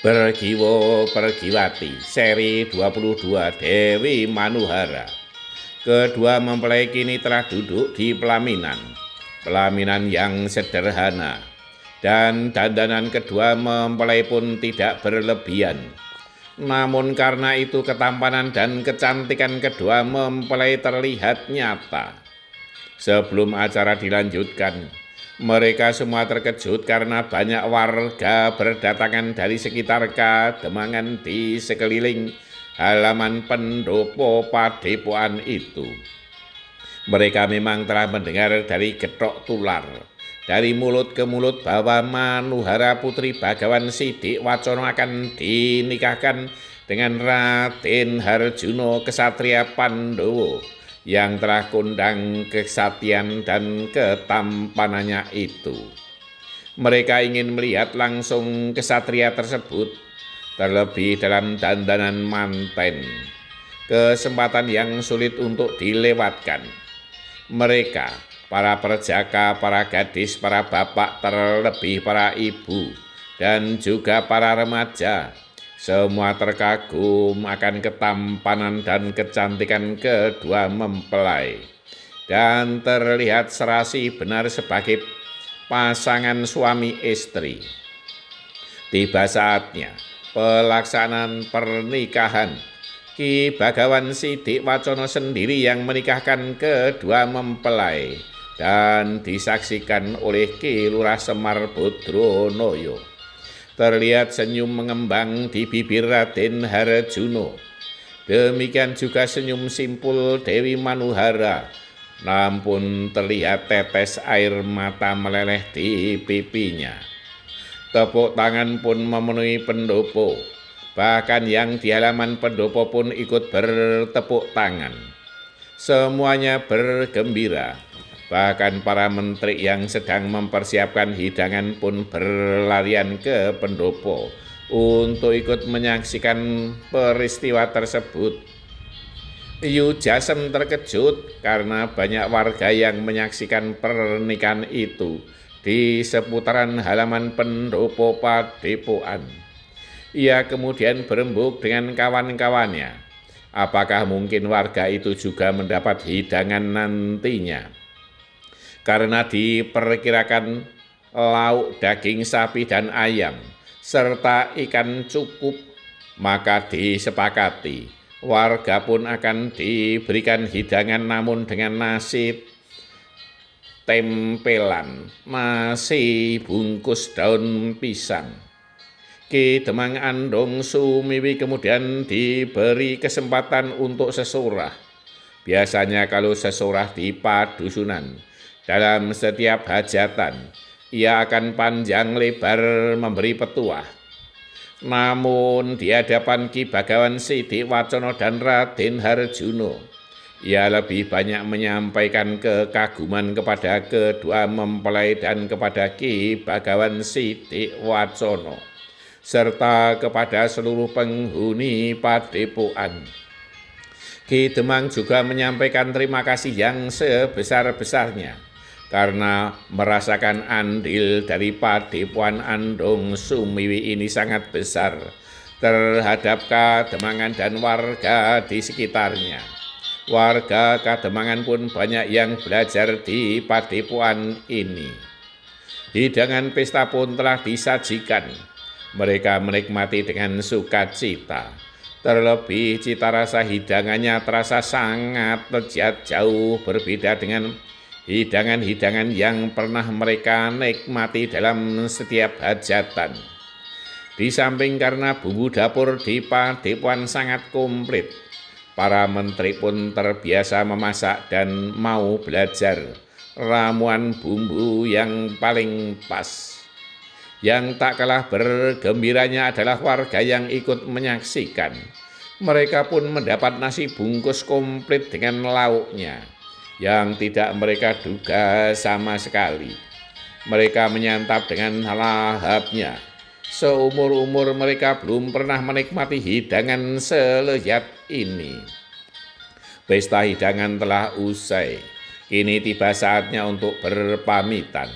Bergiwo Pergiwati, seri 22 Dewi Manuhara. Kedua mempelai kini telah duduk di pelaminan yang sederhana, dan dandanan kedua mempelai pun tidak berlebihan. Namun karena itu ketampanan dan kecantikan kedua mempelai terlihat nyata. Sebelum acara dilanjutkan, mereka semua terkejut karena banyak warga berdatangan dari sekitar Kademangan di sekeliling halaman pendopo padepokan itu. Mereka memang telah mendengar dari getok tular, dari mulut ke mulut bahwa Manuhara Putri Bagawan Sidik Wacono akan dinikahkan dengan Raden Harjuno Kesatria Pandowo yang telah kondang kesatian dan ketampanannya itu. Mereka ingin melihat langsung kesatria tersebut, terlebih dalam dandanan manten, kesempatan yang sulit untuk dilewatkan. Mereka, para perjaka, para gadis, para bapak, terlebih para ibu, dan juga para remaja, semua terkagum akan ketampanan dan kecantikan kedua mempelai, dan terlihat serasi benar sebagai pasangan suami istri. Tiba saatnya pelaksanaan pernikahan. Ki Bagawan Sidik Wacono sendiri yang menikahkan kedua mempelai dan disaksikan oleh Ki Lurah Semar Bodronoyo. Terlihat senyum mengembang di bibir Raden Harjuno. Demikian juga senyum simpul Dewi Manuhara. Namun terlihat tetes air mata meleleh di pipinya. Tepuk tangan pun memenuhi pendopo. Bahkan yang di halaman pendopo pun ikut bertepuk tangan. Semuanya bergembira. Bahkan para menteri yang sedang mempersiapkan hidangan pun berlarian ke pendopo untuk ikut menyaksikan peristiwa tersebut. Yu Jasem terkejut karena banyak warga yang menyaksikan pernikahan itu di seputaran halaman pendopo padepokan. Ia kemudian berembuk dengan kawan-kawannya. Apakah mungkin warga itu juga mendapat hidangan nantinya? Karena diperkirakan lauk daging sapi dan ayam serta ikan cukup, maka disepakati warga pun akan diberikan hidangan namun dengan nasi tempelan, nasi bungkus daun pisang. Ki Demang Andong Sumiwi kemudian diberi kesempatan untuk sesorah. Biasanya kalau sesorah di padusunan, dalam setiap hajatan, ia akan panjang lebar memberi petuah. Namun di hadapan Ki Bagawan Sidik Wacono dan Raden Harjuno, ia lebih banyak menyampaikan kekaguman kepada kedua mempelai dan kepada Ki Bagawan Sidik Wacono, serta kepada seluruh penghuni padepokan. Ki Demang juga menyampaikan terima kasih yang sebesar-besarnya karena merasakan andil dari padepokan Andong Sumiwi ini sangat besar terhadap Kademangan dan warga di sekitarnya. Warga Kademangan pun banyak yang belajar di padepokan ini. Hidangan pesta pun telah disajikan. Mereka menikmati dengan sukacita. Terlebih cita rasa hidangannya terasa sangat lezat, jauh berbeda dengan hidangan-hidangan yang pernah mereka nikmati dalam setiap hajatan. Di samping karena bumbu dapur di padepokan sangat komplit, para menteri pun terbiasa memasak dan mau belajar ramuan bumbu yang paling pas. Yang tak kalah bergembiranya adalah warga yang ikut menyaksikan. Mereka pun mendapat nasi bungkus komplit dengan lauknya yang tidak mereka duga sama sekali. Mereka menyantap dengan lahapnya. Seumur-umur mereka belum pernah menikmati hidangan selezat ini. Pesta hidangan telah usai. Kini tiba saatnya untuk berpamitan.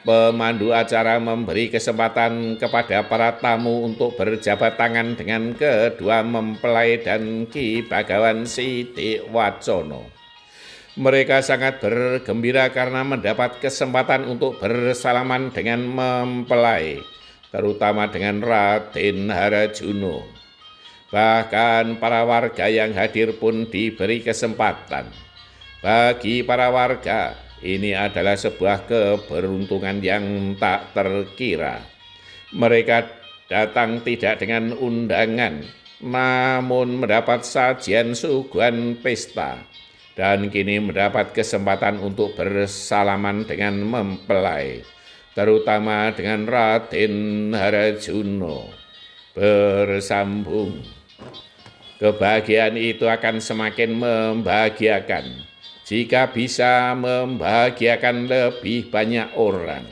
Pemandu acara memberi kesempatan kepada para tamu untuk berjabat tangan dengan kedua mempelai dan Ki Bagawan Sidik Wacono. Mereka sangat bergembira karena mendapat kesempatan untuk bersalaman dengan mempelai, terutama dengan Raden Harajuno. Bahkan para warga yang hadir pun diberi kesempatan. Bagi para warga, ini adalah sebuah keberuntungan yang tak terkira. Mereka datang tidak dengan undangan, namun mendapat sajian suguhan pesta, dan kini mendapat kesempatan untuk bersalaman dengan mempelai, terutama dengan Raden Harajuno. Bersambung. Kebahagiaan itu akan semakin membahagiakan jika bisa membahagiakan lebih banyak orang.